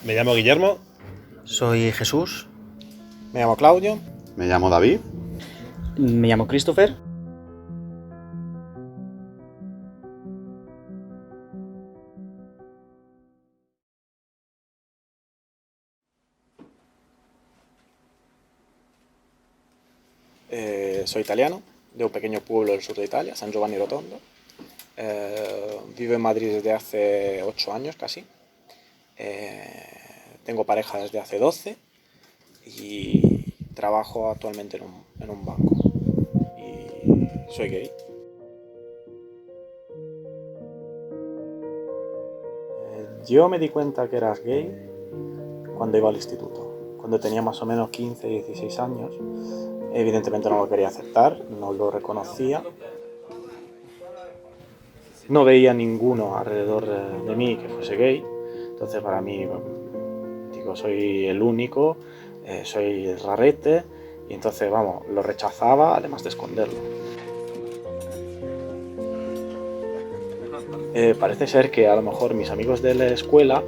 Me llamo Guillermo. Soy Jesús. Me llamo Claudio. Me llamo David. Me llamo Christopher. Soy italiano, de un pequeño pueblo del sur de Italia, San Giovanni Rotondo. Vivo en Madrid desde hace 8 años casi. Tengo pareja desde hace 12 y trabajo actualmente en un banco. Y soy gay. Yo me di cuenta que eras gay cuando iba al instituto, cuando tenía más o menos 15, 16 años. Evidentemente no lo quería aceptar, no lo reconocía. No veía ninguno alrededor de mí que fuese gay. Entonces para mí, digo, soy el único, soy el rarete. Y entonces, vamos, lo rechazaba, además de esconderlo. Parece ser que a lo mejor mis amigos de la escuela,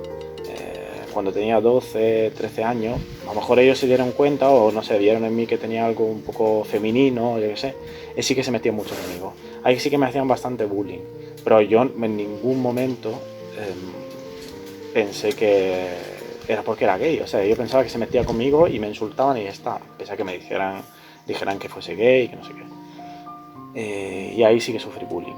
cuando tenía 12, 13 años, a lo mejor ellos se dieron cuenta o no sé, vieron en mí que tenía algo un poco femenino, yo qué sé, y sí que se metían mucho conmigo. Ahí sí que me hacían bastante bullying, pero yo en ningún momento pensé que era porque era gay. O sea, yo pensaba que se metía conmigo y me insultaban y ya está, pese a que me dijeran que fuese gay, que no sé qué. Y ahí sí que sufrí bullying.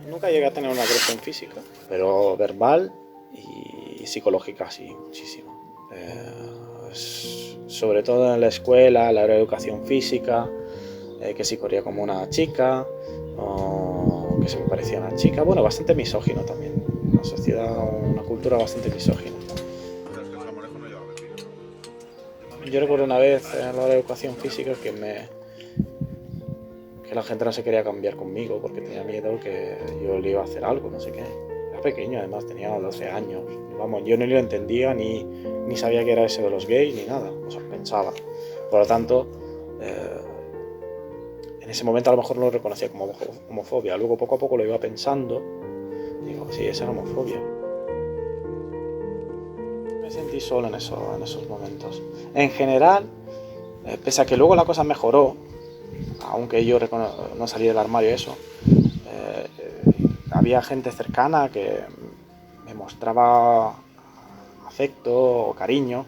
Nunca llegué a tener una agresión física, pero verbal y psicológica sí, muchísimo. Sobre todo en la escuela, la educación física, que si corría como una chica, o que se me parecía una chica. Bueno, bastante misógino también. Una sociedad, una cultura bastante misógina. Yo recuerdo una vez en la hora de educación física que la gente no se quería cambiar conmigo porque tenía miedo que yo le iba a hacer algo, no sé qué. Era pequeño, además tenía 12 años. Vamos, yo no lo entendía ni sabía que era eso de los gays ni nada, o sea, pensaba. Por lo tanto, en ese momento a lo mejor no lo reconocía como homofobia. Luego poco a poco lo iba pensando. Digo, sí, esa era homofobia. Me sentí solo en esos momentos. En general, pese a que luego la cosa mejoró, aunque yo no salí del armario eso, había gente cercana que me mostraba afecto o cariño.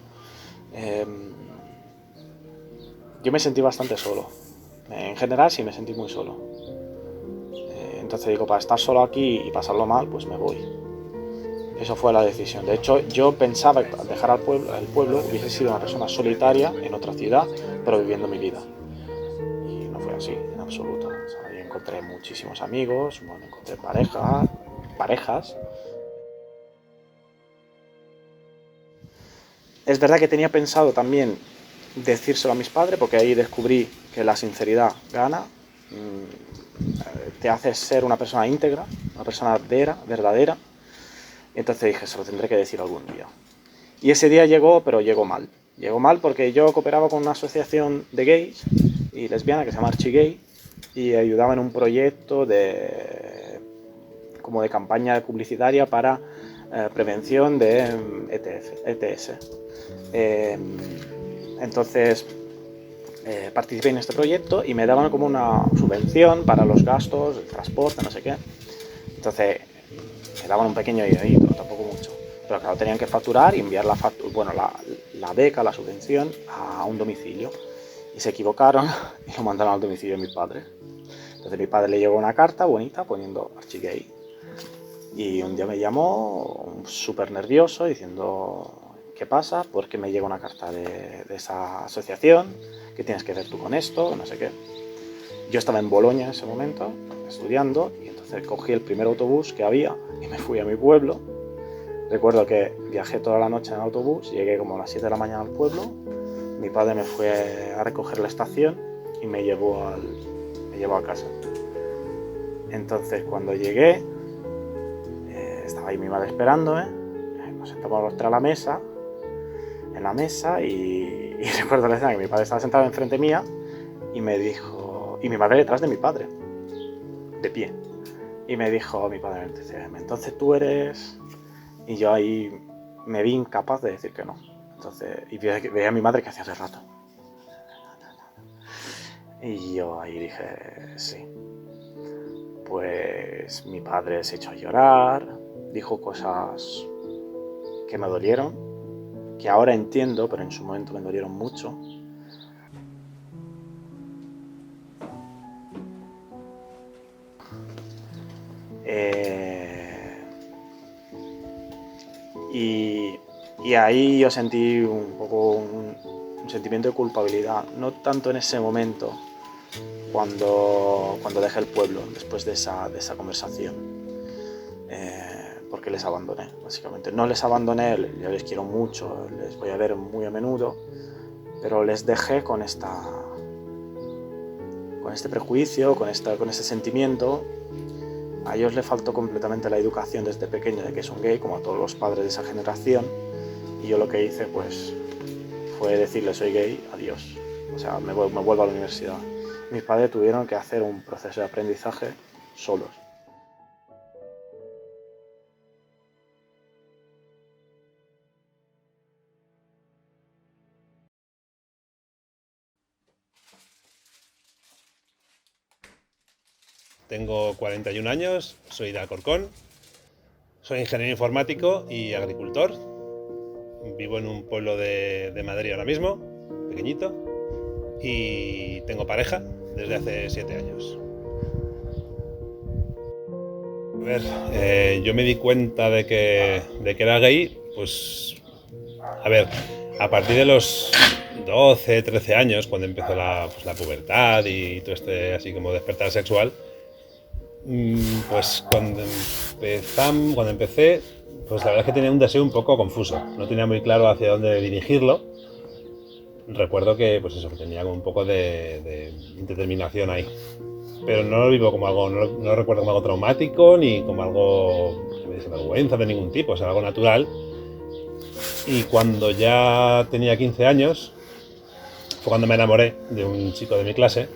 Yo me sentí bastante solo. En general sí me sentí muy solo. Entonces digo, para estar solo aquí y pasarlo mal, pues me voy. Eso fue la decisión. De hecho, yo pensaba que al dejar el pueblo hubiese sido una persona solitaria en otra ciudad, pero viviendo mi vida. Y no fue así, en absoluto. O sea, yo encontré muchísimos amigos, bueno, encontré parejas. Es verdad que tenía pensado también decírselo a mis padres, porque ahí descubrí que la sinceridad gana, te hace ser una persona íntegra, una persona verdadera. Y entonces dije, se lo tendré que decir algún día. Y ese día llegó, pero llegó mal. Llegó mal porque yo cooperaba con una asociación de gays y lesbianas que se llama Archigay y ayudaba en un proyecto como de campaña publicitaria para prevención de ETS. Entonces participé en este proyecto y me daban como una subvención para los gastos, el transporte, no sé qué. Entonces me daban un pequeño dinerito, tampoco mucho. Pero claro, tenían que facturar y enviar la beca, la subvención, a un domicilio. Y se equivocaron y lo mandaron al domicilio de mi padre. Entonces mi padre le llegó una carta bonita poniendo Archigay. Y un día me llamó súper nervioso diciendo, ¿qué pasa? Porque me llega una carta de esa asociación, ¿qué tienes que ver tú con esto? No sé qué. Yo estaba en Bolonia en ese momento, estudiando, y entonces cogí el primer autobús que había y me fui a mi pueblo. Recuerdo que viajé toda la noche en autobús, llegué como a las 7 de la mañana al pueblo, mi padre me fue a recoger la estación y me llevó a casa. Entonces cuando llegué, estaba ahí mi madre esperándome, nos sentamos los tres en la mesa y recuerdo la escena que mi padre estaba sentado enfrente mía y me dijo, y mi madre detrás de mi padre, de pie. Y me dijo mi padre, entonces tú eres... Y yo ahí me vi incapaz de decir que no. Entonces, y veía a mi madre que hacía hace rato. Y yo ahí dije, sí. Pues mi padre se echó a llorar, dijo cosas que me dolieron, que ahora entiendo, pero en su momento me dolieron mucho. Y ahí yo sentí un poco un sentimiento de culpabilidad, no tanto en ese momento, cuando dejé el pueblo, después de esa conversación, porque les abandoné, básicamente. No les abandoné, yo les quiero mucho, les voy a ver muy a menudo, pero les dejé con este prejuicio, con este sentimiento. A ellos les faltó completamente la educación desde pequeño de que es un gay, como a todos los padres de esa generación, y yo lo que hice pues fue decirle soy gay, adiós, o sea, me vuelvo a la universidad. Mis padres tuvieron que hacer un proceso de aprendizaje solos. Tengo 41 años, soy de Alcorcón, soy ingeniero informático y agricultor. Vivo en un pueblo de Madrid ahora mismo, pequeñito, y tengo pareja desde hace 7 años. A ver, yo me di cuenta de que era gay, pues, a ver, a partir de los 12, 13 años, cuando empezó la pubertad y todo este así como despertar sexual, pues cuando empecé, pues la verdad es que tenía un deseo un poco confuso. No tenía muy claro hacia dónde dirigirlo. Recuerdo que, pues eso, que tenía un poco de indeterminación ahí. Pero no lo vivo como algo, no lo recuerdo como algo traumático, ni como algo que me diese vergüenza de ningún tipo, o sea, algo natural. Y cuando ya tenía 15 años, fue cuando me enamoré de un chico de mi clase.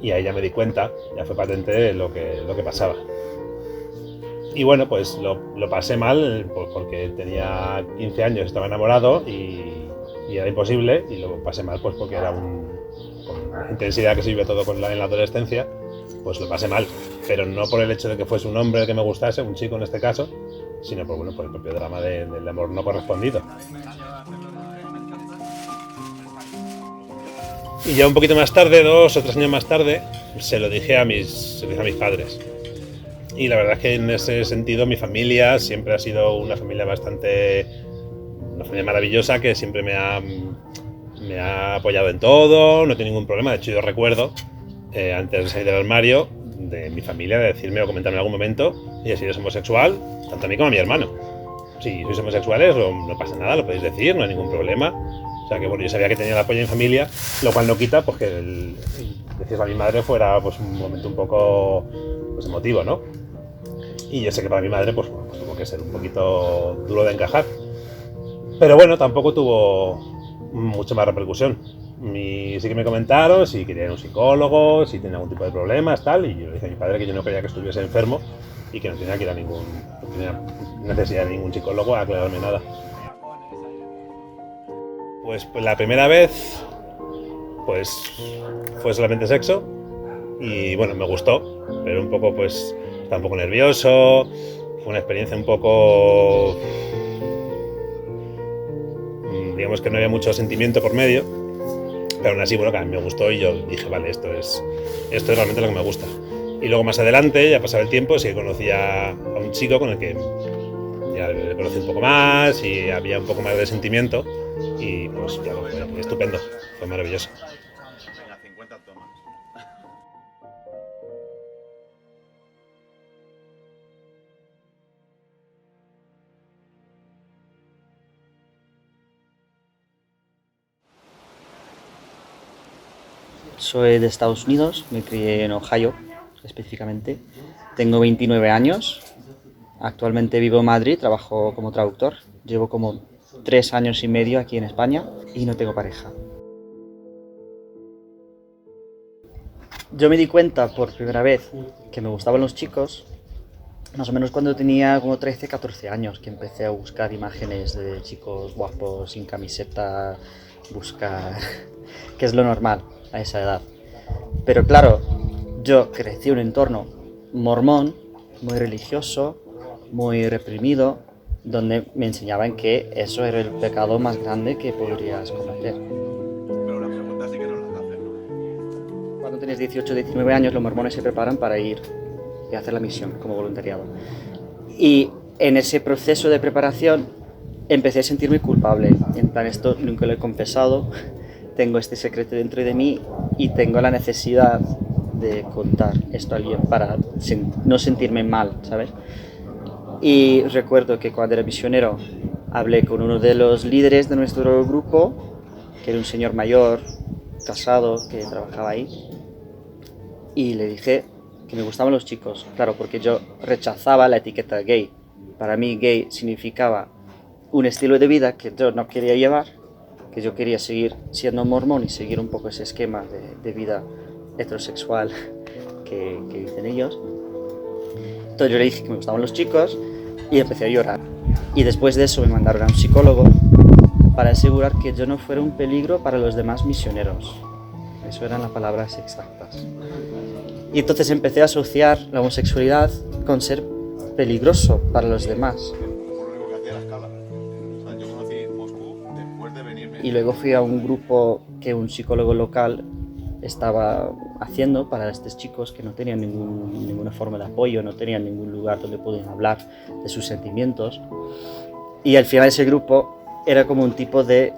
Y ahí ya me di cuenta, ya fue patente lo que pasaba. Y bueno, pues lo pasé mal porque tenía 15 años, estaba enamorado y era imposible. Y lo pasé mal pues porque era con la intensidad que se vive todo en la adolescencia, pues lo pasé mal. Pero no por el hecho de que fuese un hombre el que me gustase, un chico en este caso, sino por el propio drama del amor no correspondido. Y ya un poquito más tarde, 2 o 3 años más tarde, se lo dije a mis padres. Y la verdad es que en ese sentido mi familia siempre ha sido una familia maravillosa, que siempre me ha apoyado en todo, no tiene ningún problema. De hecho, yo recuerdo, antes de salir del armario, de mi familia de decirme o comentarme en algún momento, y si eres homosexual, tanto a mí como a mi hermano. Si sois homosexuales, no pasa nada, lo podéis decir, no hay ningún problema. O sea que bueno, yo sabía que tenía el apoyo en familia, lo cual no quita pues que decirlo a mi madre fuera pues un momento un poco pues emotivo, ¿no? Y yo sé que para mi madre pues tuvo que ser un poquito duro de encajar. Pero bueno, tampoco tuvo mucha más repercusión. Sí que me comentaron si quería ir a un psicólogo, si tenía algún tipo de problemas, tal, y yo le dije a mi padre que yo no quería que estuviese enfermo y que no tenía que ir no tenía necesidad de ningún psicólogo a aclararme nada. Pues la primera vez pues fue solamente sexo y bueno, me gustó, pero un poco pues estaba un poco nervioso, fue una experiencia un poco, digamos que no había mucho sentimiento por medio, pero aún así, bueno, que a mí me gustó y yo dije, vale, esto es realmente lo que me gusta. Y luego más adelante, ya pasaba el tiempo, sí que conocía a un chico con el que ya le conocí un poco más y había un poco más de sentimiento y pues ya fue estupendo, fue maravilloso. Soy de Estados Unidos, me crié en Ohio, específicamente. Tengo 29 años. Actualmente vivo en Madrid, trabajo como traductor. Llevo como 3 años y medio aquí en España y no tengo pareja. Yo me di cuenta por primera vez que me gustaban los chicos más o menos cuando tenía como 13, 14 años, que empecé a buscar imágenes de chicos guapos sin camiseta, buscar, que es lo normal a esa edad. Pero claro, yo crecí en un entorno mormón, muy religioso, muy reprimido, donde me enseñaban que eso era el pecado más grande que podrías cometer. Pero la pregunta sí que nos la hacen, ¿no? Cuando tienes 18 o 19 años, los mormones se preparan para ir y hacer la misión como voluntariado. Y en ese proceso de preparación empecé a sentirme culpable. En plan, esto nunca lo he confesado, tengo este secreto dentro de mí y tengo la necesidad de contar esto a alguien para no sentirme mal, ¿sabes? Y recuerdo que cuando era misionero hablé con uno de los líderes de nuestro grupo, que era un señor mayor, casado, que trabajaba ahí, y le dije que me gustaban los chicos, claro, porque yo rechazaba la etiqueta gay. Para mí gay significaba un estilo de vida que yo no quería llevar, que yo quería seguir siendo mormón y seguir un poco ese esquema de vida heterosexual que dicen ellos. Entonces yo le dije que me gustaban los chicos y empecé a llorar. Y después de eso me mandaron a un psicólogo para asegurar que yo no fuera un peligro para los demás misioneros. Eso eran las palabras exactas. Y entonces empecé a asociar la homosexualidad con ser peligroso para los demás. Fue lo único que hacía la escala. O sea, yo conocí Moscú después de venirme. Y luego fui a un grupo que un psicólogo local estaba haciendo para estos chicos que no tenían ninguna forma de apoyo, no tenían ningún lugar donde pudieran hablar de sus sentimientos. Y al final ese grupo era como un tipo de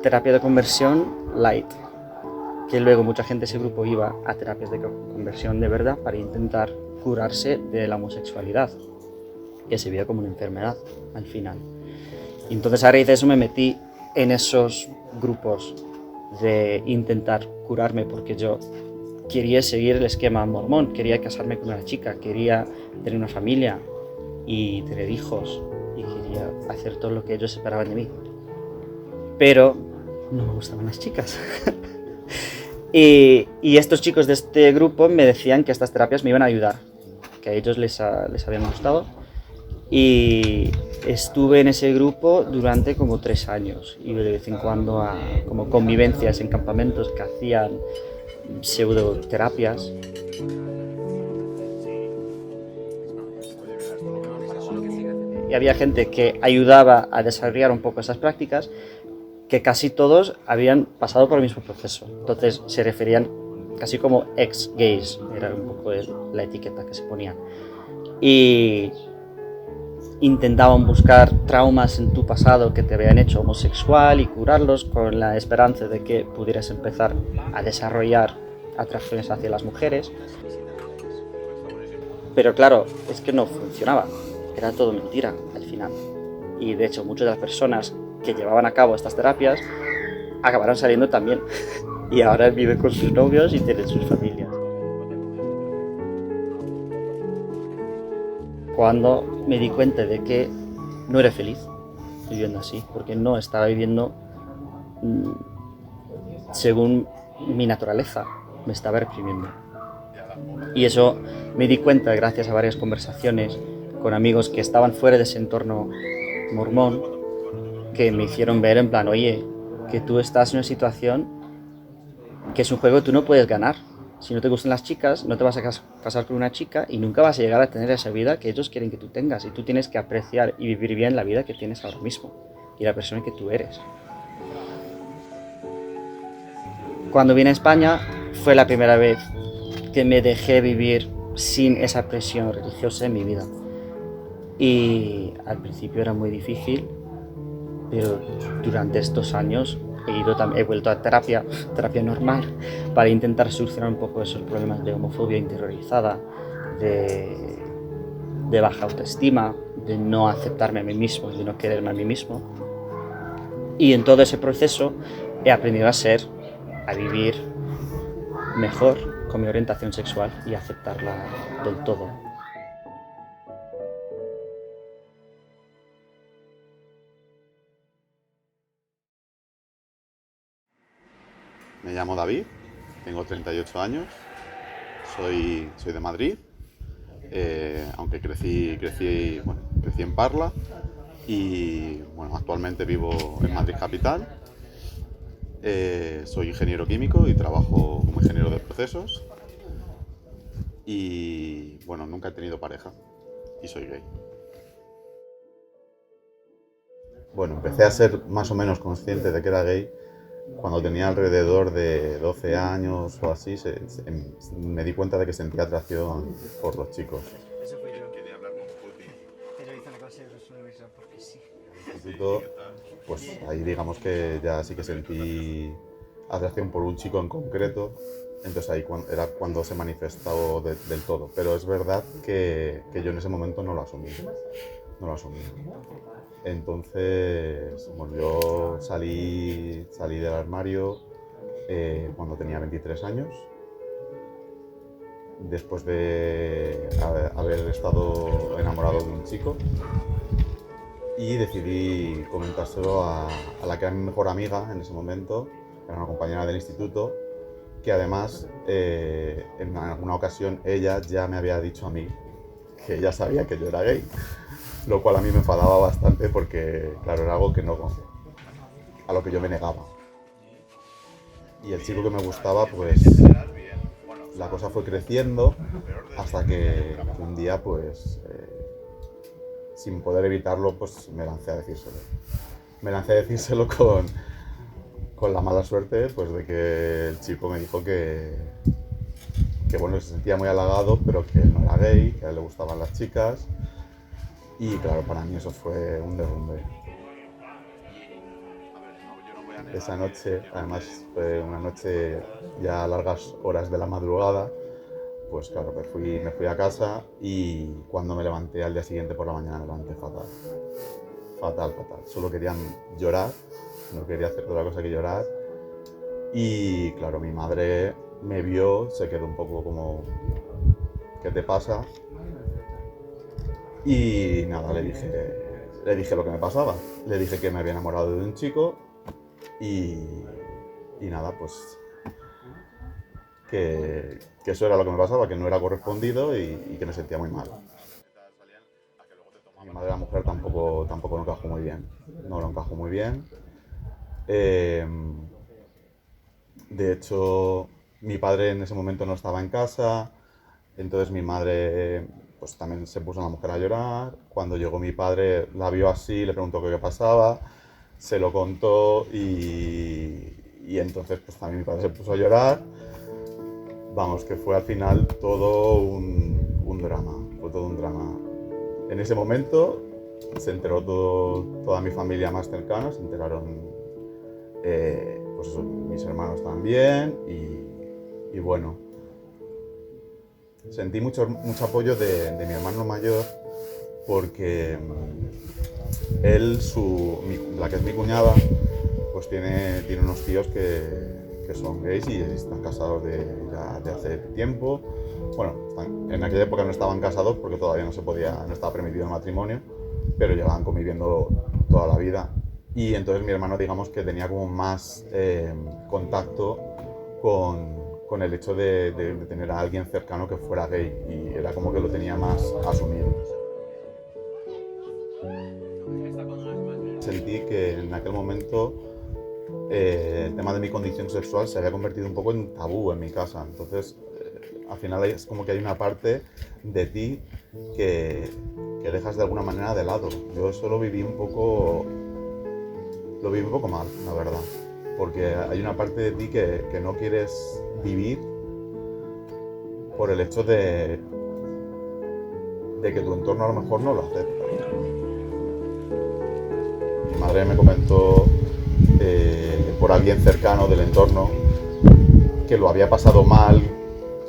terapia de conversión light, que luego mucha gente de ese grupo iba a terapias de conversión de verdad para intentar curarse de la homosexualidad, que se veía como una enfermedad al final. Y entonces a raíz de eso me metí en esos grupos de intentar curarme, porque yo quería seguir el esquema mormón, quería casarme con una chica, quería tener una familia y tener hijos y quería hacer todo lo que ellos esperaban de mí. Pero no me gustaban las chicas. Y estos chicos de este grupo me decían que estas terapias me iban a ayudar, que a ellos les habían gustado. Y estuve en ese grupo durante como 3 años. Iba de vez en cuando a como convivencias en campamentos que hacían pseudoterapias. Y había gente que ayudaba a desarrollar un poco esas prácticas, que casi todos habían pasado por el mismo proceso. Entonces se referían casi como ex-gays, era un poco la etiqueta que se ponía. Y intentaban buscar traumas en tu pasado que te habían hecho homosexual y curarlos con la esperanza de que pudieras empezar a desarrollar atracciones hacia las mujeres. Pero claro, es que no funcionaba, era todo mentira al final. Y de hecho muchas de las personas que llevaban a cabo estas terapias acabaron saliendo también y ahora viven con sus novios y tienen sus familias. Cuando me di cuenta de que no era feliz viviendo así, porque no estaba viviendo según mi naturaleza, me estaba reprimiendo. Y eso me di cuenta gracias a varias conversaciones con amigos que estaban fuera de ese entorno mormón, que me hicieron ver en plan, oye, que tú estás en una situación que es un juego que tú no puedes ganar. Si no te gustan las chicas, no te vas a casar con una chica y nunca vas a llegar a tener esa vida que ellos quieren que tú tengas. Y tú tienes que apreciar y vivir bien la vida que tienes ahora mismo y la persona que tú eres. Cuando vine a España fue la primera vez que me dejé vivir sin esa presión religiosa en mi vida. Y al principio era muy difícil, pero durante estos años he vuelto a terapia normal, para intentar solucionar un poco esos problemas de homofobia interiorizada, de baja autoestima, de no aceptarme a mí mismo, de no quererme a mí mismo. Y en todo ese proceso he aprendido a vivir mejor con mi orientación sexual y a aceptarla del todo. Me llamo David, tengo 38 años, soy de Madrid aunque crecí en Parla y bueno, actualmente vivo en Madrid capital. Soy ingeniero químico y trabajo como ingeniero de procesos y bueno, nunca he tenido pareja y soy gay. Bueno, empecé a ser más o menos consciente de que era gay cuando tenía alrededor de 12 años o así. Me di cuenta de que sentía atracción por los chicos. Eso fui yo. Quería hablar con Putin. Pero hice la clase de resolución porque sí. En el instituto, pues ahí digamos que ya sí que sentí atracción por un chico en concreto. Entonces ahí era cuando se manifestó del todo. Pero es verdad que yo en ese momento no lo asumí. No lo asumí. Entonces, bueno, yo salí del armario cuando tenía 23 años. Después de haber estado enamorado de un chico. Y decidí comentárselo a la que era mi mejor amiga en ese momento, era una compañera del instituto, que además en alguna ocasión ella ya me había dicho a mí que ella sabía que yo era gay, lo cual a mí me enfadaba bastante porque, claro, era algo a lo que yo me negaba. Y el chico que me gustaba, pues la cosa fue creciendo hasta que un día, pues sin poder evitarlo, pues me lancé a decírselo. Me lancé a decírselo con la mala suerte, pues de que el chico me dijo que bueno, se sentía muy halagado, pero que él no era gay, que a él le gustaban las chicas. Y claro, para mí eso fue un derrumbe. Esa noche, además fue una noche ya a largas horas de la madrugada, pues claro, me fui a casa y cuando me levanté al día siguiente por la mañana me levanté fatal. Fatal. Solo quería llorar, no quería hacer otra cosa que llorar. Y claro, mi madre me vio, se quedó un poco como, ¿qué te pasa? Y nada, le dije lo que me pasaba. Le dije que me había enamorado de un chico y nada, pues que eso era lo que me pasaba, que no era correspondido y que me sentía muy mal. Mi madre, la mujer, tampoco lo encajó muy bien. No lo encajó muy bien. De hecho, mi padre en ese momento no estaba en casa, entonces mi madre pues también se puso la mujer a llorar. Cuando llegó mi padre la vio así, le preguntó qué pasaba, se lo contó y entonces pues también mi padre se puso a llorar. Vamos, que fue al final todo un drama, fue todo un drama. En ese momento se enteró toda mi familia más cercana, se enteraron pues eso, mis hermanos también y bueno, sentí mucho apoyo de mi hermano mayor porque él, la que es mi cuñada, pues tiene unos tíos que son gays y están casados ya de hace tiempo. Bueno, en aquella época no estaban casados porque todavía no estaba permitido el matrimonio, pero llevaban conviviendo toda la vida. Y entonces mi hermano, digamos que tenía como más contacto con el hecho de tener a alguien cercano que fuera gay y era como que lo tenía más asumido. Sentí que en aquel momento el tema de mi condición sexual se había convertido un poco en tabú en mi casa. Entonces, al final es como que hay una parte de ti que dejas de alguna manera de lado. Yo eso lo viví un poco mal, la verdad. Porque hay una parte de ti que no quieres vivir por el hecho de que tu entorno a lo mejor no lo acepta. Mi madre me comentó por alguien cercano del entorno que lo había pasado mal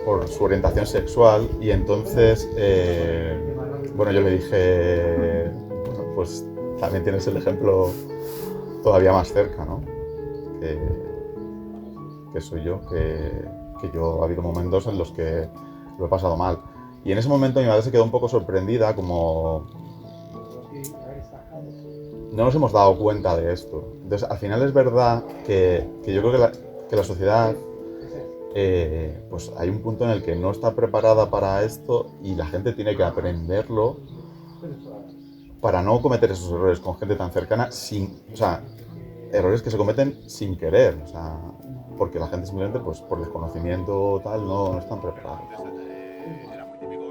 por su orientación sexual y entonces, bueno, yo le dije, bueno, pues también tienes el ejemplo todavía más cerca, ¿no? Que soy yo, que yo ha habido momentos en los que lo he pasado mal. Y en ese momento mi madre se quedó un poco sorprendida, como no nos hemos dado cuenta de esto. Entonces, al final es verdad que yo creo que la sociedad pues hay un punto en el que no está preparada para esto y la gente tiene que aprenderlo para no cometer esos errores con gente tan cercana, o sea, errores que se cometen sin querer, o sea, porque la gente simplemente, pues por desconocimiento o tal, no están preparados. Era muy típico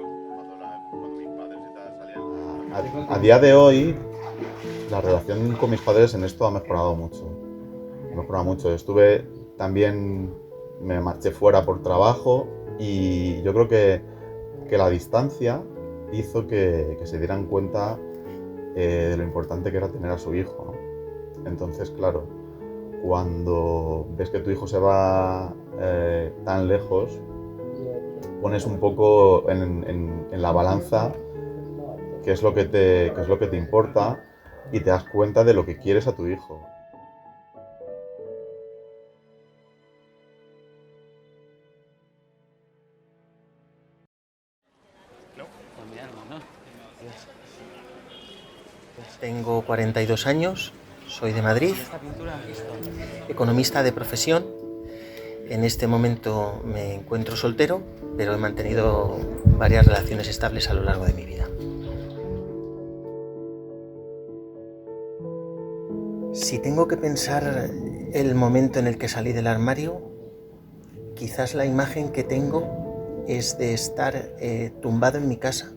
cuando mis padres y tal salían. A día de hoy, la relación con mis padres en esto ha mejorado mucho. Estuve también, me marché fuera por trabajo y yo creo que la distancia hizo que se dieran cuenta de lo importante que era tener a su hijo, ¿no? Entonces, claro, cuando ves que tu hijo se va tan lejos, pones un poco en la balanza qué es lo que te importa y te das cuenta de lo que quieres a tu hijo. Tengo 42 años, soy de Madrid, economista de profesión. En este momento me encuentro soltero, pero he mantenido varias relaciones estables a lo largo de mi vida. Si tengo que pensar el momento en el que salí del armario, quizás la imagen que tengo es de estar tumbado en mi casa,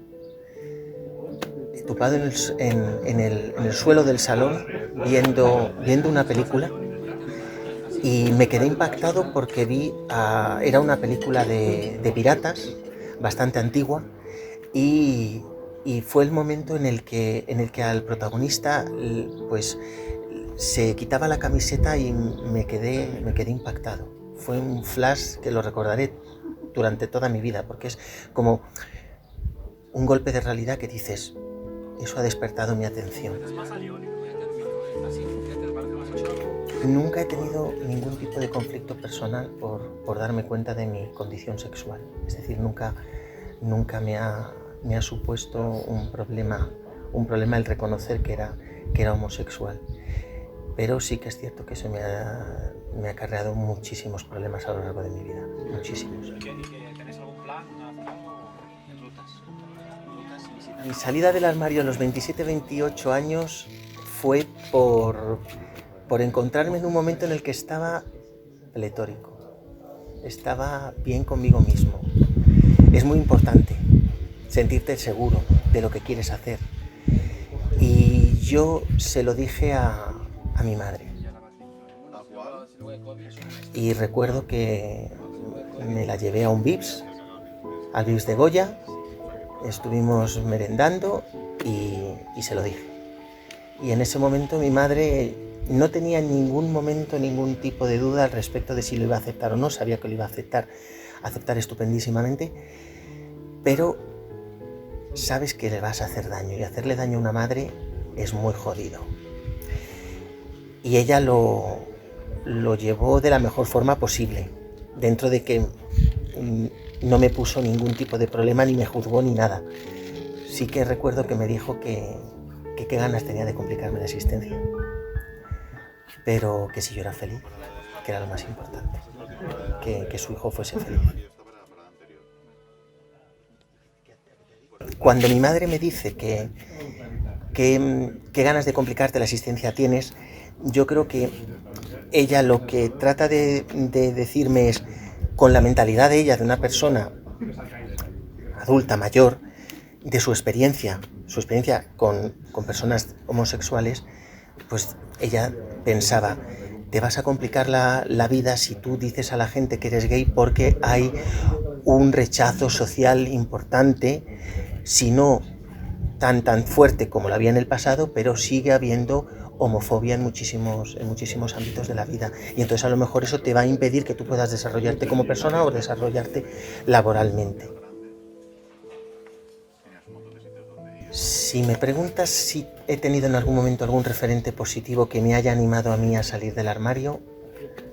tumbado en el suelo del salón, viendo una película, y me quedé impactado porque era una película de piratas, bastante antigua, y fue el momento en el que al protagonista pues se quitaba la camiseta y me quedé impactado. Fue un flash que lo recordaré durante toda mi vida, porque es como un golpe de realidad que dices, eso ha despertado mi atención. Nunca he tenido ningún tipo de conflicto personal por darme cuenta de mi condición sexual. Es decir, nunca me ha supuesto un problema el reconocer que era homosexual. Pero sí que es cierto que eso me ha acarreado muchísimos problemas a lo largo de mi vida. Muchísimos. ¿Y que tenéis algún plan de rutas? Mi salida del armario a los 27-28 años fue por encontrarme en un momento en el que estaba pletórico. Estaba bien conmigo mismo. Es muy importante sentirte seguro de lo que quieres hacer. Y yo se lo dije a mi madre. Y recuerdo que me la llevé a un Vips, al Vips de Goya, estuvimos merendando y se lo dije. Y en ese momento mi madre no tenía en ningún momento ningún tipo de duda al respecto de si lo iba a aceptar o no, sabía que lo iba a aceptar estupendísimamente, pero sabes que le vas a hacer daño y hacerle daño a una madre es muy jodido. Y ella lo llevó de la mejor forma posible, dentro de que no me puso ningún tipo de problema, ni me juzgó ni nada. Sí que recuerdo que me dijo que qué ganas tenía de complicarme la existencia, pero que si yo era feliz, que era lo más importante, que su hijo fuese feliz. Cuando mi madre me dice que qué ganas de complicarte la existencia tienes, yo creo que ella lo que trata de decirme es, con la mentalidad de ella, de una persona adulta, mayor, de su experiencia con personas homosexuales, pues ella pensaba, te vas a complicar la vida si tú dices a la gente que eres gay, porque hay un rechazo social importante, si no tan fuerte como lo había en el pasado, pero sigue habiendo homofobia en muchísimos ámbitos de la vida, y entonces a lo mejor eso te va a impedir que tú puedas desarrollarte como persona o desarrollarte laboralmente. Si me preguntas si he tenido en algún momento algún referente positivo que me haya animado a mí a salir del armario,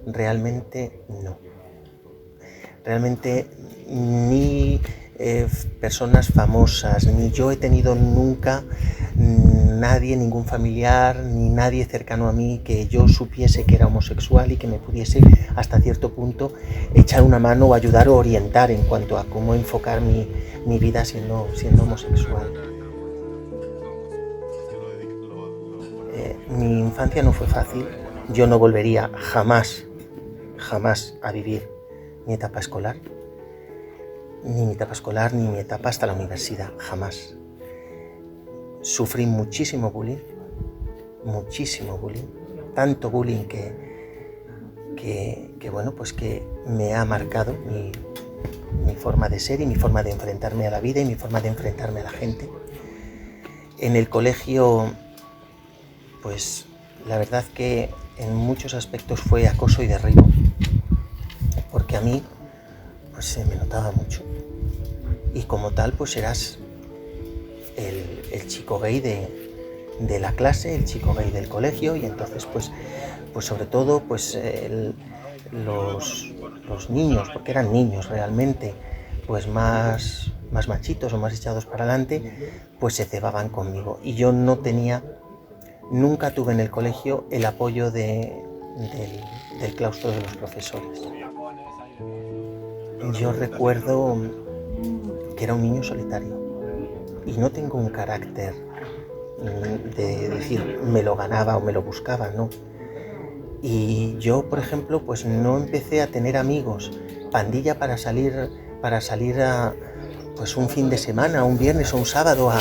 realmente no. Realmente ni personas famosas, ni yo he tenido nunca nadie, ningún familiar, ni nadie cercano a mí que yo supiese que era homosexual y que me pudiese hasta cierto punto echar una mano o ayudar o orientar en cuanto a cómo enfocar mi vida siendo homosexual. Mi infancia no fue fácil, yo no volvería jamás a vivir mi etapa escolar, ni mi etapa hasta la universidad, jamás. Sufrí muchísimo bullying, tanto bullying que bueno, pues que me ha marcado mi forma de ser y mi forma de enfrentarme a la vida y mi forma de enfrentarme a la gente. En el colegio, pues la verdad que en muchos aspectos fue acoso y derribo, porque a mí pues se me notaba mucho y como tal pues eras el chico gay de la clase, el chico gay del colegio, y entonces pues sobre todo pues los niños, porque eran niños realmente, pues más machitos o más echados para adelante, pues se cebaban conmigo y yo nunca tuve en el colegio el apoyo del claustro de los profesores. Yo recuerdo que era un niño solitario y no tengo un carácter de decir me lo ganaba o me lo buscaba, no. Y yo, por ejemplo, pues no empecé a tener amigos, pandilla para salir a pues un fin de semana, un viernes o un sábado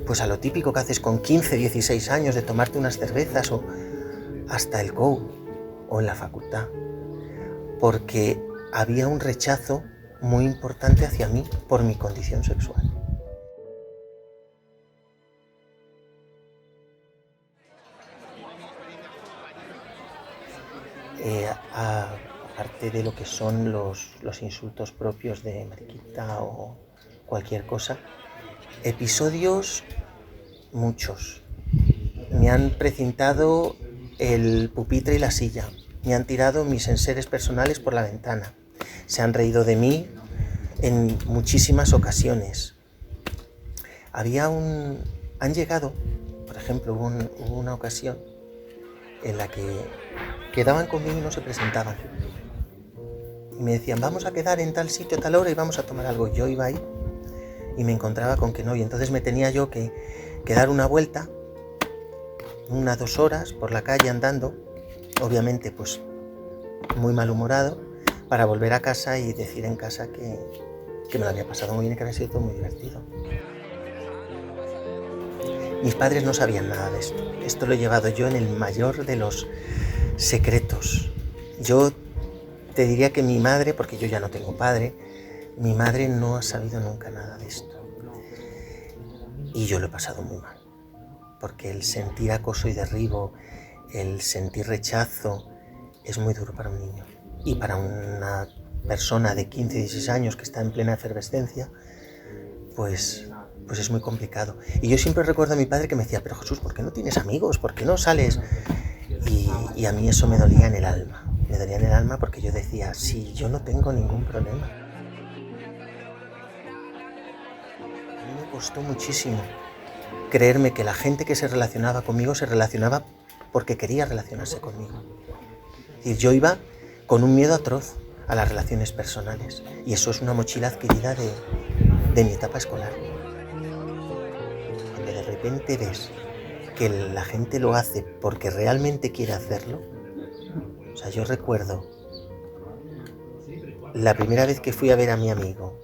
pues a lo típico que haces con 15, 16 años de tomarte unas cervezas o hasta el go o en la facultad, porque había un rechazo muy importante hacia mí por mi condición sexual. Aparte de lo que son los insultos propios de mariquita o cualquier cosa, episodios muchos. Me han precintado el pupitre y la silla, me han tirado mis enseres personales por la ventana, se han reído de mí en muchísimas ocasiones. Han llegado, por ejemplo, hubo una ocasión en la que quedaban conmigo y no se presentaban. Y me decían, vamos a quedar en tal sitio, tal hora y vamos a tomar algo. Yo iba ahí y me encontraba con que no, y entonces me tenía yo que dar una vuelta, 2 horas por la calle andando, obviamente pues muy malhumorado, para volver a casa y decir en casa que me lo había pasado muy bien y que había sido todo muy divertido. Mis padres no sabían nada de esto. Esto lo he llevado yo en el mayor de los secretos. Yo te diría que mi madre, porque yo ya no tengo padre, mi madre no ha sabido nunca nada de esto. Y yo lo he pasado muy mal, porque el sentir acoso y derribo, el sentir rechazo, es muy duro para un niño. Y para una persona de 15, 16 años que está en plena efervescencia, pues es muy complicado. Y yo siempre recuerdo a mi padre que me decía, pero Jesús, ¿por qué no tienes amigos? ¿Por qué no sales? Y a mí eso me dolía en el alma. Me dolía en el alma porque yo decía, sí, yo no tengo ningún problema. A mí me costó muchísimo creerme que la gente que se relacionaba conmigo se relacionaba porque quería relacionarse conmigo. Es decir, yo iba con un miedo atroz a las relaciones personales. Y eso es una mochila adquirida de mi etapa escolar. Cuando de repente ves que la gente lo hace porque realmente quiere hacerlo. O sea, yo recuerdo la primera vez que fui a ver a mi amigo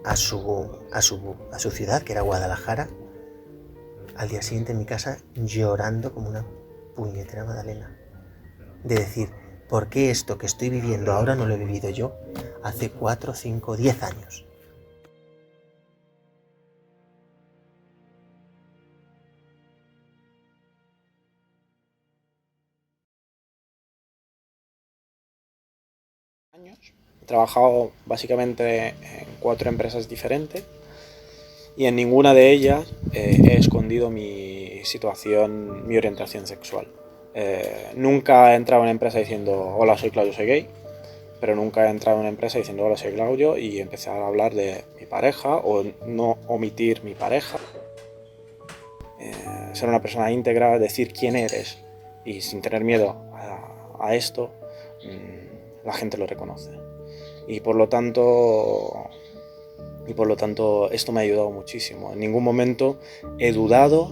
a su ciudad, que era Guadalajara, al día siguiente en mi casa llorando como una puñetera magdalena. De decir, ¿por qué esto que estoy viviendo ahora no lo he vivido yo hace 4, 5, 10 años? He trabajado básicamente en 4 empresas diferentes y en ninguna de ellas he escondido mi situación, mi orientación sexual. Nunca he entrado en una empresa diciendo hola, soy Claudio, soy gay. pero nunca he entrado en una empresa diciendo hola, soy Claudio y empezar a hablar de mi pareja o no omitir mi pareja. Ser una persona íntegra, decir quién eres y sin tener miedo a esto, la gente lo reconoce. Y por lo tanto esto me ha ayudado muchísimo. En ningún momento he dudado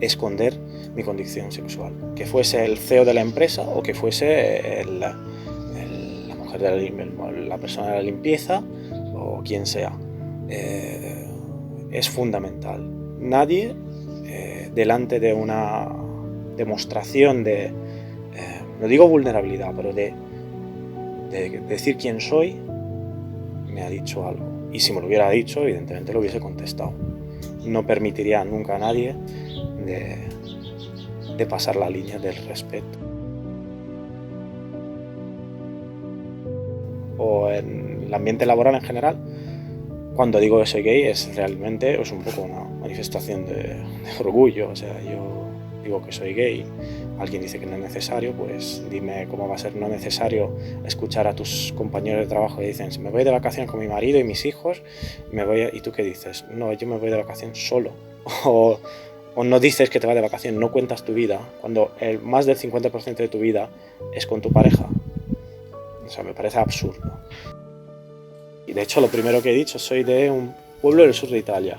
esconder mi condición sexual, que fuese el CEO de la empresa o que fuese la mujer la persona de la limpieza o quien sea. Es fundamental. Nadie delante de una demostración de, no digo vulnerabilidad, pero de decir quién soy, me ha dicho algo. Y si me lo hubiera dicho, evidentemente lo hubiese contestado. No permitiría nunca a nadie de pasar la línea del respeto. O en el ambiente laboral en general, cuando digo que soy gay es realmente un poco una manifestación de orgullo. O sea, yo digo que soy gay, alguien dice que no es necesario, pues dime cómo va a ser no necesario escuchar a tus compañeros de trabajo que dicen me voy de vacaciones con mi marido y mis hijos, ¿y tú qué dices? No, yo me voy de vacaciones solo. O no dices que te vas de vacaciones, no cuentas tu vida, cuando más del 50% de tu vida es con tu pareja. O sea, me parece absurdo. Y de hecho, lo primero que he dicho, soy de un pueblo del sur de Italia.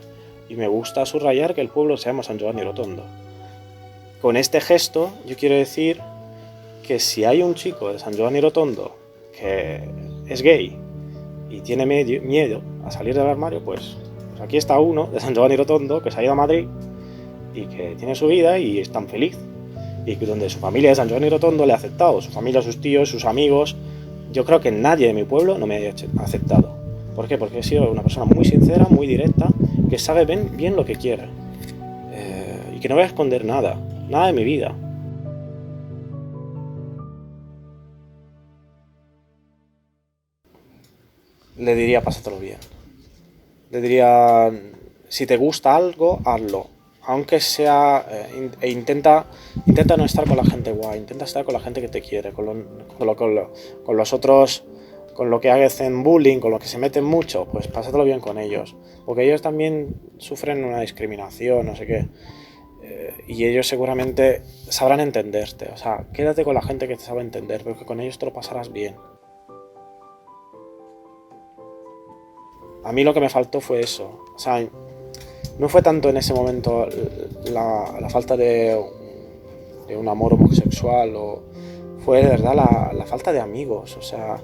Y me gusta subrayar que el pueblo se llama San Giovanni Rotondo. Con este gesto, yo quiero decir que si hay un chico de San Giovanni Rotondo que es gay y tiene miedo a salir del armario, pues aquí está uno de San Giovanni Rotondo que se ha ido a Madrid y que tiene su vida y es tan feliz. Y que donde su familia de San Giovanni Rotondo le ha aceptado, su familia, sus tíos, sus amigos. Yo creo que nadie de mi pueblo no me haya aceptado. ¿Por qué? Porque he sido una persona muy sincera, muy directa, que sabe bien lo que quiere. Y que no voy a esconder nada de mi vida. Le diría, pásatelo bien. Le diría, si te gusta algo, hazlo. Aunque sea, intenta no estar con la gente guay, intenta estar con la gente que te quiere, con los otros, con lo que hacen bullying, con los que se meten mucho, pues pásatelo bien con ellos. Porque ellos también sufren una discriminación, no sé qué. Y ellos seguramente sabrán entenderte. O sea, quédate con la gente que te sabe entender, porque con ellos te lo pasarás bien. A mí lo que me faltó fue eso. O sea, no fue tanto en ese momento la falta de un amor homosexual, o fue de verdad la falta de amigos. O sea,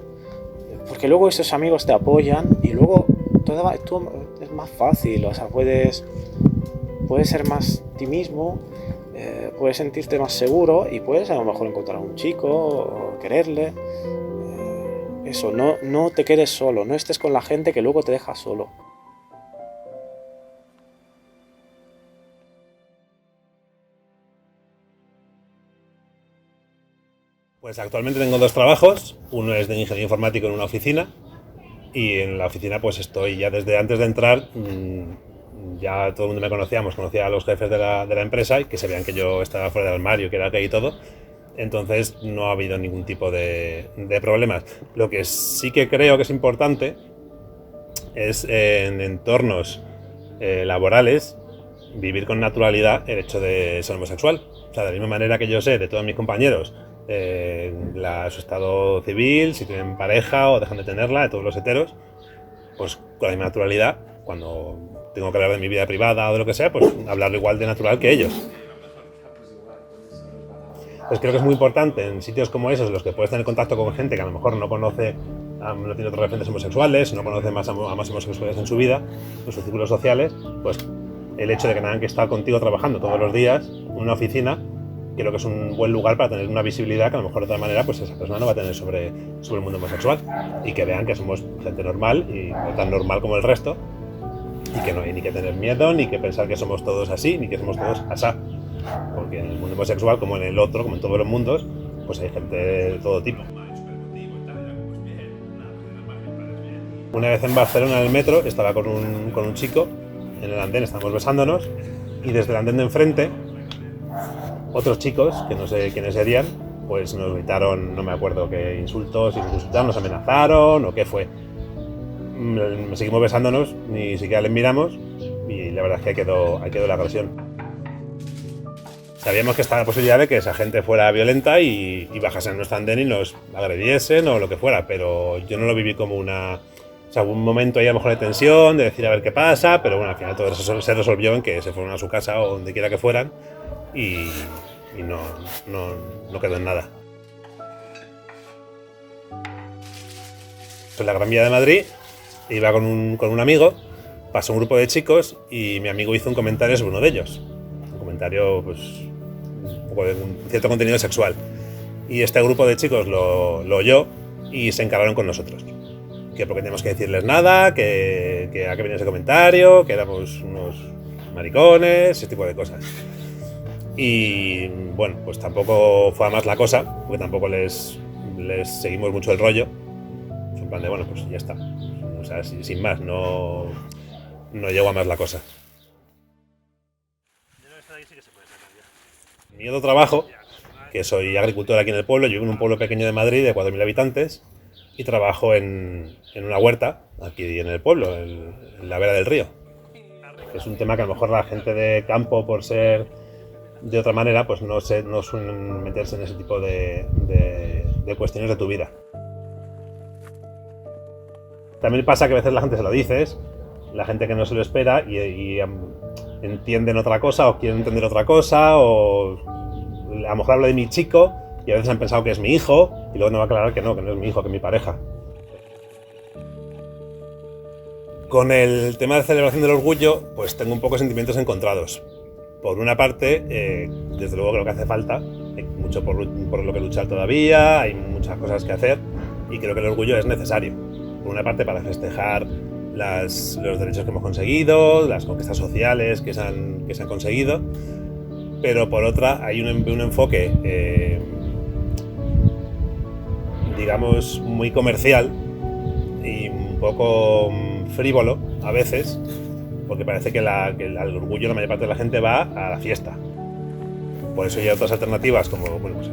porque luego esos amigos te apoyan y luego todo es más fácil. O sea, puedes ser más ti mismo, puedes sentirte más seguro y puedes a lo mejor encontrar a un chico o quererle. Eso, no te quedes solo, no estés con la gente que luego te deja solo. Pues actualmente tengo 2 trabajos, uno es de ingeniero informático en una oficina y en la oficina pues estoy ya desde antes de entrar, ya todo el mundo me conocía a los jefes de la empresa y que sabían que yo estaba fuera del armario, que era gay y todo, entonces no ha habido ningún tipo de problemas. Lo que sí que creo que es importante es en entornos laborales vivir con naturalidad el hecho de ser homosexual. O sea, de la misma manera que yo sé de todos mis compañeros su estado civil, si tienen pareja o dejan de tenerla, de todos los heteros, pues con la misma naturalidad, cuando tengo que hablar de mi vida privada o de lo que sea, pues hablarlo igual de natural que ellos. Pues creo que es muy importante en sitios como esos, en los que puedes tener contacto con gente que a lo mejor no conoce, no tiene otros referentes homosexuales, no conoce a más homosexuales en su vida, en sus círculos sociales, pues el hecho de que tengan que estar contigo trabajando todos los días en una oficina, creo que es un buen lugar para tener una visibilidad que a lo mejor de otra manera pues esa persona no va a tener sobre el mundo homosexual, y que vean que somos gente normal y tan normal como el resto, y que no hay ni que tener miedo, ni que pensar que somos todos así, ni que somos todos asá, porque en el mundo homosexual, como en el otro, como en todos los mundos, pues hay gente de todo tipo. Una vez en Barcelona, en el metro, estaba con un chico en el andén, estábamos besándonos, y desde el andén de enfrente otros chicos, que no sé quiénes serían, pues nos gritaron, no me acuerdo qué insultos, si nos insultaron, nos amenazaron o qué fue. Seguimos besándonos, ni siquiera les miramos y la verdad es que ahí quedó la agresión. Sabíamos que estaba la posibilidad de que esa gente fuera violenta y bajasen a nuestro andén y nos agrediesen o lo que fuera, pero yo no lo viví como una... O sea, hubo un momento ahí a lo mejor de tensión, de decir a ver qué pasa, pero bueno, al final todo eso se resolvió en que se fueron a su casa o donde quiera que fueran y no quedó en nada. En la Gran Vía de Madrid iba con un amigo, pasó un grupo de chicos y mi amigo hizo un comentario sobre uno de ellos. Un comentario, pues, un poco de un cierto contenido sexual. Y este grupo de chicos lo oyó y se encargaron con nosotros. Que porque teníamos que decirles nada, que a qué venía ese comentario, que éramos unos maricones, ese tipo de cosas. Y bueno, pues tampoco fue a más la cosa, porque tampoco les seguimos mucho el rollo. En plan de, bueno, pues ya está. O sea, sin más, no llegó a más la cosa. Mi otro trabajo, que soy agricultor aquí en el pueblo, yo vivo en un pueblo pequeño de Madrid de 4.000 habitantes y trabajo en una huerta aquí en el pueblo, en la vera del río. Es un tema que a lo mejor la gente de campo, por ser de otra manera, pues no suelen meterse en ese tipo de cuestiones de tu vida. También pasa que a veces la gente se lo dices, la gente que no se lo espera y entienden otra cosa o quieren entender otra cosa, o a lo mejor hablo de mi chico y a veces han pensado que es mi hijo y luego me va a aclarar que no es mi hijo, que es mi pareja. Con el tema de celebración del orgullo, pues tengo un poco sentimientos encontrados. Por una parte, desde luego creo que hace falta, hay mucho por lo que luchar todavía, hay muchas cosas que hacer y creo que el orgullo es necesario. Por una parte, para festejar los derechos que hemos conseguido, las conquistas sociales que se han conseguido, pero por otra hay un enfoque, digamos, muy comercial y un poco frívolo a veces, porque parece que el orgullo, la mayor parte de la gente va a la fiesta. Por eso hay otras alternativas como bueno, pues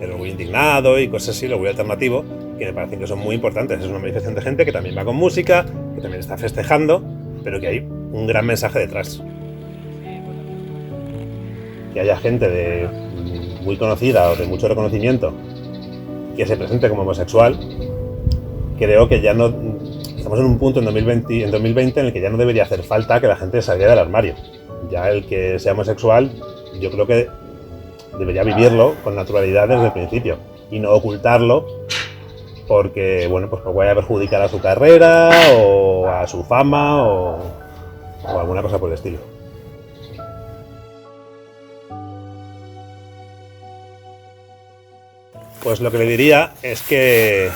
el orgullo indignado y cosas así, el orgullo alternativo, que me parecen que son muy importantes. Es una manifestación de gente que también va con música, que también está festejando, pero que hay un gran mensaje detrás. Que haya gente muy conocida o de mucho reconocimiento que se presente como homosexual, creo que ya no... Estamos en un punto en 2020 en el que ya no debería hacer falta que la gente salga del armario. Ya el que sea homosexual, yo creo que debería vivirlo con naturalidad desde el principio y no ocultarlo porque, bueno, pues vaya a perjudicar a su carrera o a su fama o alguna cosa por el estilo. Pues lo que le diría es que,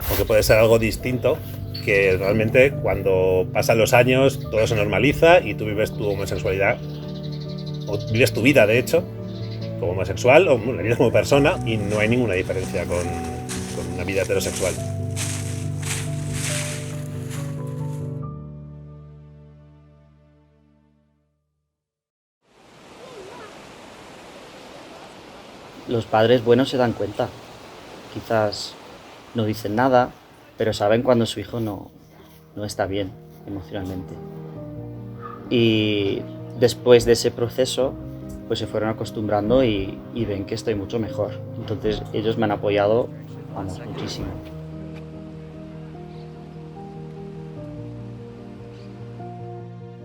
aunque puede ser algo distinto, que realmente cuando pasan los años todo se normaliza y tú vives tu homosexualidad, o vives tu vida de hecho, como homosexual o la vives como persona y no hay ninguna diferencia con una vida heterosexual. Los padres buenos se dan cuenta. Quizás no dicen nada, pero saben cuando su hijo no está bien emocionalmente. Y después de ese proceso, pues se fueron acostumbrando y ven que estoy mucho mejor. Entonces ellos me han apoyado, vamos, muchísimo.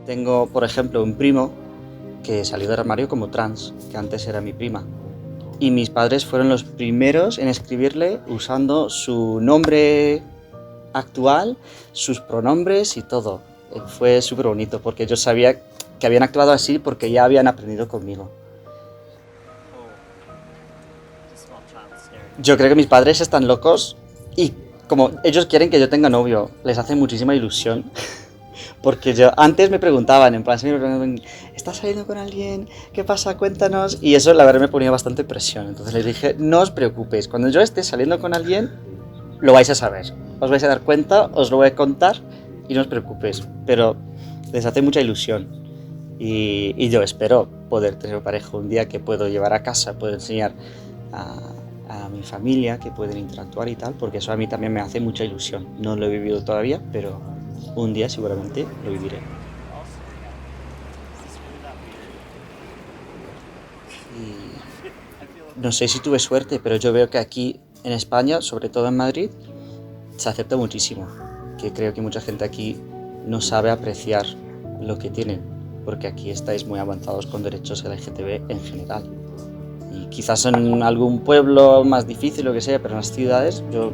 Tengo, por ejemplo, un primo que salió del armario como trans, que antes era mi prima. Y mis padres fueron los primeros en escribirle usando su nombre actual, sus pronombres y todo. Fue súper bonito porque yo sabía que habían actuado así porque ya habían aprendido conmigo. Yo creo que mis padres están locos y como ellos quieren que yo tenga novio, les hace muchísima ilusión. Porque antes me preguntaban, en plan, ¿estás saliendo con alguien? ¿Qué pasa? Cuéntanos. Y eso la verdad me ponía bastante presión. Entonces les dije, no os preocupéis, cuando yo esté saliendo con alguien, lo vais a saber. Os vais a dar cuenta, os lo voy a contar y no os preocupéis. Pero les hace mucha ilusión. Y yo espero poder tener pareja un día que puedo llevar a casa, puedo enseñar a mi familia, que pueden interactuar y tal, porque eso a mí también me hace mucha ilusión. No lo he vivido todavía, pero un día seguramente lo viviré. Y no sé si tuve suerte, pero yo veo que aquí en España, sobre todo en Madrid, se acepta muchísimo, que creo que mucha gente aquí no sabe apreciar lo que tienen, porque aquí estáis muy avanzados con derechos LGTB en general. Y quizás en algún pueblo más difícil, lo que sea, pero en las ciudades yo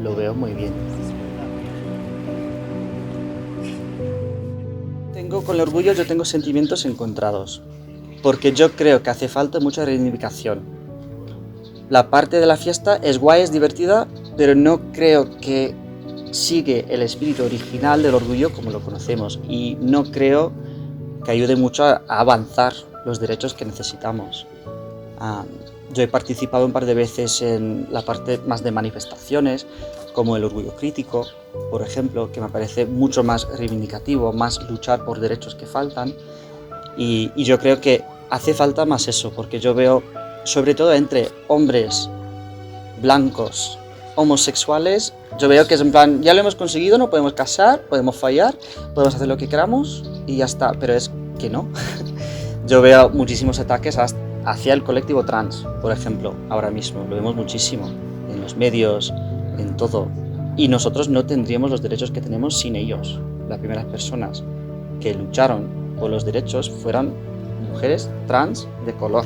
lo veo muy bien. Con el orgullo yo tengo sentimientos encontrados, porque yo creo que hace falta mucha reivindicación. La parte de la fiesta es guay, es divertida, pero no creo que sigue el espíritu original del orgullo como lo conocemos, y no creo que ayude mucho a avanzar los derechos que necesitamos. Yo he participado un par de veces en la parte más de manifestaciones, como el orgullo crítico, por ejemplo, que me parece mucho más reivindicativo, más luchar por derechos que faltan, y yo creo que hace falta más eso, porque yo veo, sobre todo entre hombres blancos, homosexuales, yo veo que es en plan, ya lo hemos conseguido, no podemos casar, podemos fallar, podemos hacer lo que queramos y ya está, pero es que no. Yo veo muchísimos ataques hacia el colectivo trans, por ejemplo, ahora mismo, lo vemos muchísimo, en los medios, en todo, y nosotros no tendríamos los derechos que tenemos sin ellos. Las primeras personas que lucharon por los derechos fueron mujeres trans de color,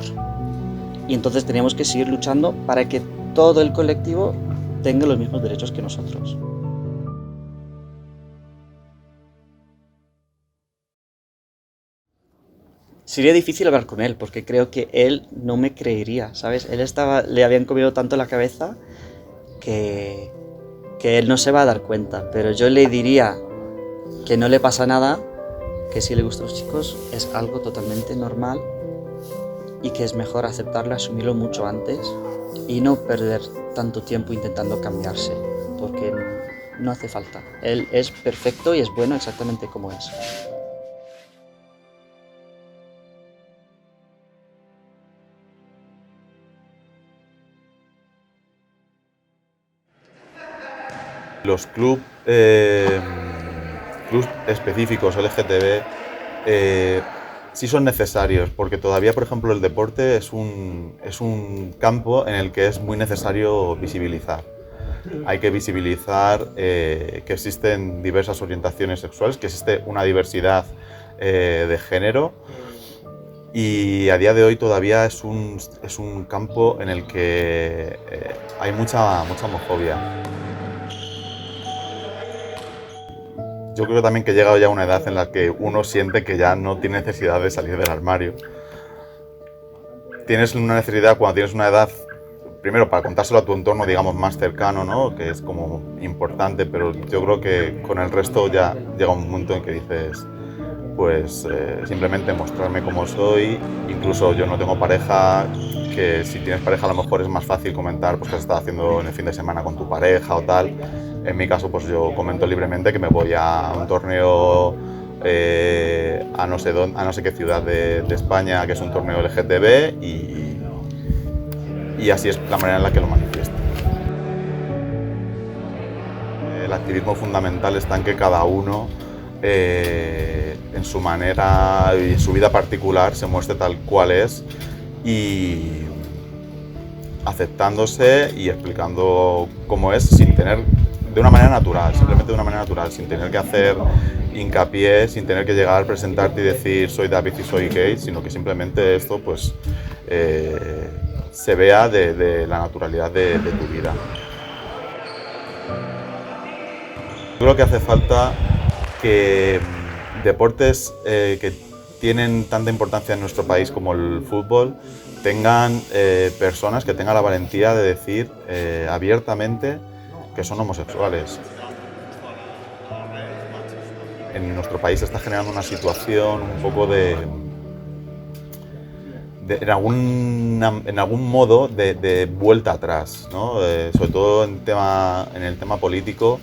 y entonces teníamos que seguir luchando para que todo el colectivo tenga los mismos derechos que nosotros. Sería difícil hablar con él, porque creo que él no me creería, ¿sabes? Le habían comido tanto la cabeza que él no se va a dar cuenta, pero yo le diría que no le pasa nada, que si le gustan los chicos es algo totalmente normal y que es mejor aceptarlo, asumirlo mucho antes y no perder tanto tiempo intentando cambiarse, porque no hace falta. Él es perfecto y es bueno exactamente como es. Los clubs específicos LGTB sí son necesarios, porque todavía, por ejemplo, el deporte es un campo en el que es muy necesario visibilizar. Hay que visibilizar que existen diversas orientaciones sexuales, que existe una diversidad de género, y a día de hoy todavía es un campo en el que hay mucha homofobia. Yo creo también que he llegado ya a una edad en la que uno siente que ya no tiene necesidad de salir del armario. Tienes una necesidad cuando tienes una edad, primero para contárselo a tu entorno, digamos, más cercano, ¿no? Que es como importante, pero yo creo que con el resto ya llega un momento en que dices, pues simplemente mostrarme como soy. Incluso yo no tengo pareja, que si tienes pareja a lo mejor es más fácil comentar pues, qué has estado haciendo en el fin de semana con tu pareja o tal. En mi caso, pues yo comento libremente que me voy a un torneo a no sé qué ciudad de España, que es un torneo LGTB, y así es la manera en la que lo manifiesto. El activismo fundamental está en que cada uno, en su manera y en su vida particular, se muestre tal cual es, y aceptándose y explicando cómo es, sin tener, de una manera natural, simplemente de una manera natural, sin tener que hacer hincapié, sin tener que llegar, presentarte y decir soy David y soy gay, sino que simplemente esto pues se vea de la naturalidad de tu vida. Yo creo que hace falta que deportes que tienen tanta importancia en nuestro país como el fútbol tengan personas que tengan la valentía de decir abiertamente que son homosexuales. En nuestro país se está generando una situación un poco en algún modo de vuelta atrás, ¿no? Sobre todo en el tema político,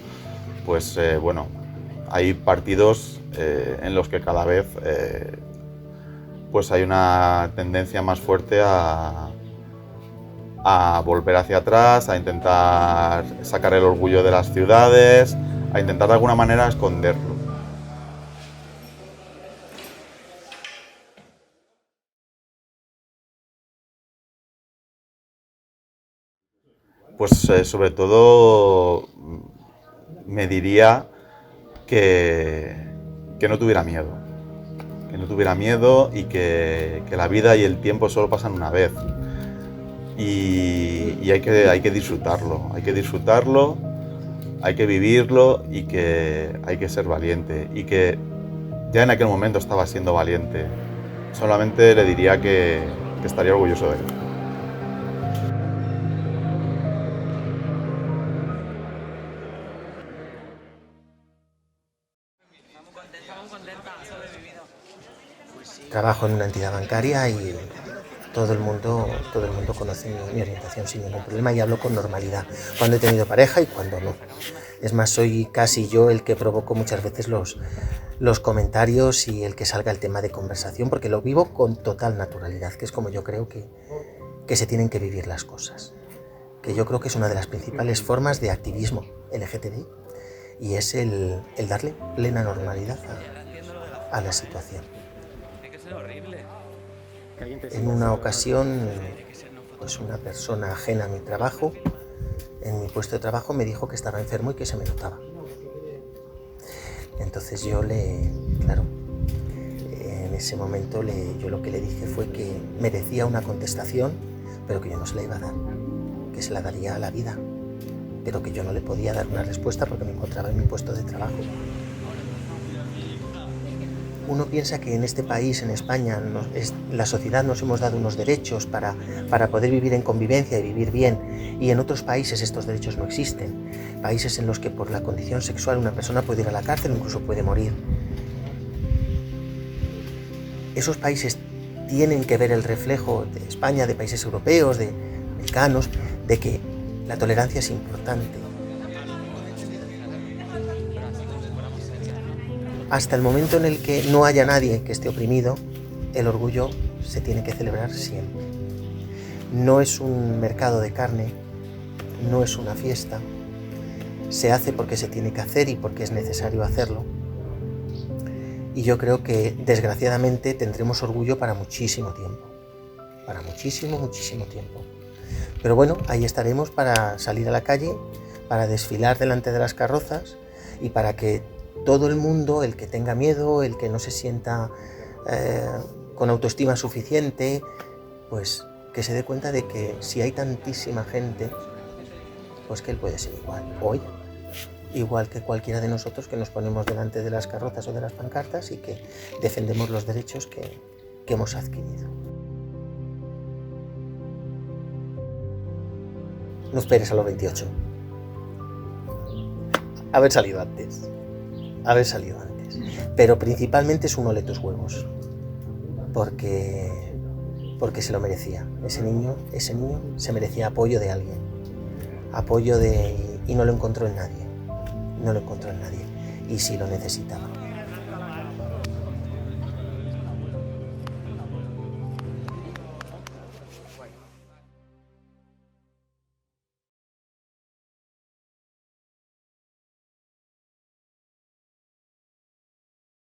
pues bueno, hay partidos en los que cada vez pues hay una tendencia más fuerte a a volver hacia atrás, a intentar sacar el orgullo de las ciudades, a intentar de alguna manera esconderlo. Pues sobre todo me diría que no tuviera miedo. Que no tuviera miedo y que la vida y el tiempo solo pasan una vez. Y hay que disfrutarlo, hay que vivirlo y que hay que ser valiente. Y que ya en aquel momento estaba siendo valiente. Solamente le diría que estaría orgulloso de él. Trabajo en una entidad bancaria y todo el mundo conoce mi orientación sin ningún problema y hablo con normalidad, cuando he tenido pareja y cuando no. Es más, soy casi yo el que provoco muchas veces los comentarios y el que salga el tema de conversación, porque lo vivo con total naturalidad, que es como yo creo que se tienen que vivir las cosas. Que yo creo que es una de las principales formas de activismo LGTBI y es el darle plena normalidad a la situación. En una ocasión, pues una persona ajena a mi trabajo, en mi puesto de trabajo, me dijo que estaba enfermo y que se me notaba. Entonces yo en ese momento yo lo que le dije fue que merecía una contestación, pero que yo no se la iba a dar, que se la daría a la vida, pero que yo no le podía dar una respuesta porque me encontraba en mi puesto de trabajo. Uno piensa que en este país, en España, la sociedad nos hemos dado unos derechos para poder vivir en convivencia y vivir bien, y en otros países estos derechos no existen. Países en los que por la condición sexual una persona puede ir a la cárcel o incluso puede morir. Esos países tienen que ver el reflejo de España, de países europeos, de americanos, de que la tolerancia es importante. Hasta el momento en el que no haya nadie que esté oprimido, el orgullo se tiene que celebrar siempre. No es un mercado de carne, no es una fiesta, se hace porque se tiene que hacer y porque es necesario hacerlo. Y yo creo que, desgraciadamente, tendremos orgullo para muchísimo tiempo. Para muchísimo, muchísimo tiempo. Pero bueno, ahí estaremos para salir a la calle, para desfilar delante de las carrozas y para que todo el mundo, el que tenga miedo, el que no se sienta con autoestima suficiente, pues que se dé cuenta de que si hay tantísima gente, pues que él puede ser igual. Hoy, igual que cualquiera de nosotros que nos ponemos delante de las carrozas o de las pancartas y que defendemos los derechos que hemos adquirido. No esperes a los 28. Haber salido antes. Pero principalmente es un ole tus huevos. Porque se lo merecía. Ese niño se merecía apoyo de alguien. Y no lo encontró en nadie. Y sí lo necesitaba.